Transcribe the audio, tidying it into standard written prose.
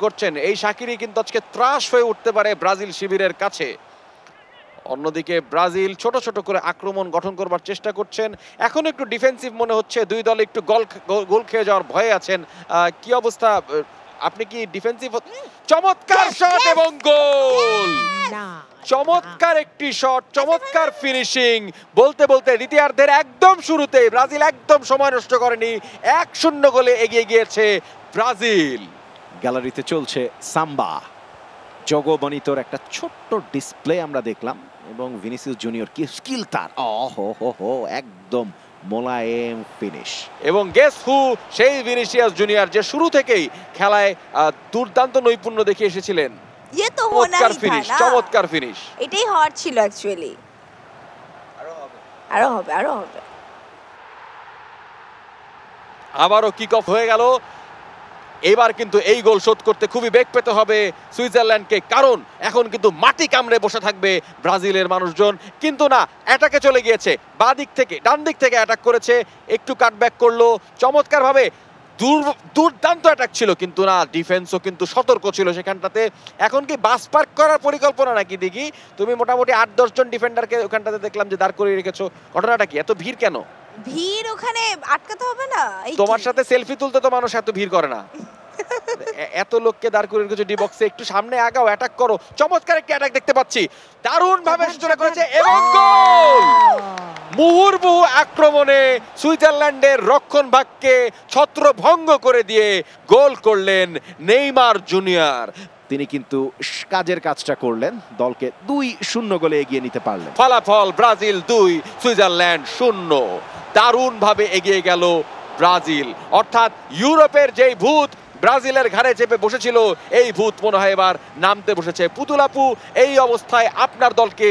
করছেন এই শাকিরি কিন্তু আজকে ত্রাস হয়ে উঠতে পারে ব্রাজিল শিবিরের কাছে। অন্যদিকে ব্রাজিল ছোট ছোট করে আক্রমণ গঠন করবার চেষ্টা করছেন। এখন একটু ডিফেন্সিভ মনে হচ্ছে, দুই দল একটু গোল খেয়ে যাওয়ার ভয়ে আছেন। কি অবস্থা, আপনি কি ডিফেন্সিভ? চমৎকার শট এবং গোল! চমৎকার একটি শট, চমৎকার ফিনিশিং। বলতে বলতে দ্বিতীয়ার্ধের একদম শুরুতে ব্রাজিল একদম সময় নষ্ট করেনি, 1-0 গোলে এগিয়ে গিয়েছে ব্রাজিল। গ্যালারিতে চলছে সাম্বা। জগো বনিতোর একটা ছোট্ট ডিসপ্লে আমরা দেখলাম এবং ভিনিসিয়াস জুনিয়র কি স্কিল তার! একদম মোলায়েম ফিনিশ। এবং গেস হু, সেই ভিনিসিয়াস জুনিয়র যে শুরু থেকেই খেলায় দুর্দান্ত নৈপুণ্য দেখিয়ে এসেছিলেন। চমৎকার ফিনিশ, চমৎকার ফিনিশ। এটাই হওয়ার ছিল অ্যাকচুয়ালি। আরো হবে। আবারও কিক অফ হয়ে গেল। এবার কিন্তু এই গোল শোধ করতে খুবই বেগ পেতে হবে সুইজারল্যান্ডকে, কারণ এখন কিন্তু মাটি কামড়ে বসে থাকবে ব্রাজিলের মানুষজন। কিন্তু না, অ্যাটাকে চলে গিয়েছে, বাঁ দিক থেকে ডান দিক থেকে অ্যাটাক করেছে, একটু কাটব্যাক করলো চমৎকারভাবে। দুর্দান্ত অ্যাটাক ছিল, কিন্তু না, ডিফেন্সও কিন্তু সতর্ক ছিল সেখানটাতে। এখন কি বাস পার্ক করার পরিকল্পনা নাকি দেখি? তুমি মোটামুটি 8-10 জন ডিফেন্ডারকে ওখানটাতে দেখলাম যে দাঁড় করিয়ে রেখেছো, ঘটনাটা কি? এত ভিড় কেন? ভিড় ওখানে আটকাতে হবে না? তোমার সাথে সেলফি তুলতে তো মানুষ এত ভিড় করে না। এত লোককে দাঁড় করে রেখেছো ডি বক্সে, একটু সামনে আগাও, অ্যাটাক করো। চমৎকার একটি অ্যাটাক দেখতে পাচ্ছি, দারুণ ভাবে শুরু করেছে এবং গোল! মুহুর্মুহু আক্রমণে সুইজারল্যান্ডের রক্ষণভাগকে ছত্রভঙ্গ করে দিয়ে গোল করলেন নেইমার জুনিয়র। তিনি কিন্তু কাজের কাজটা করলেন, দলকে 2-0 গোলে এগিয়ে নিতে পারলেন। ফলাফল ব্রাজিল 2, সুইজারল্যান্ড 0। দারুণ ভাবে এগিয়ে গেল ব্রাজিল। অর্থাৎ ইউরোপের যেই ভূত ব্রাজিলের ঘাড়ে চেপে বসেছিল, এই ভূত মনে হয় এবার নামতে বসেছে। পুতুলাপু, এই অবস্থায় আপনার দলকে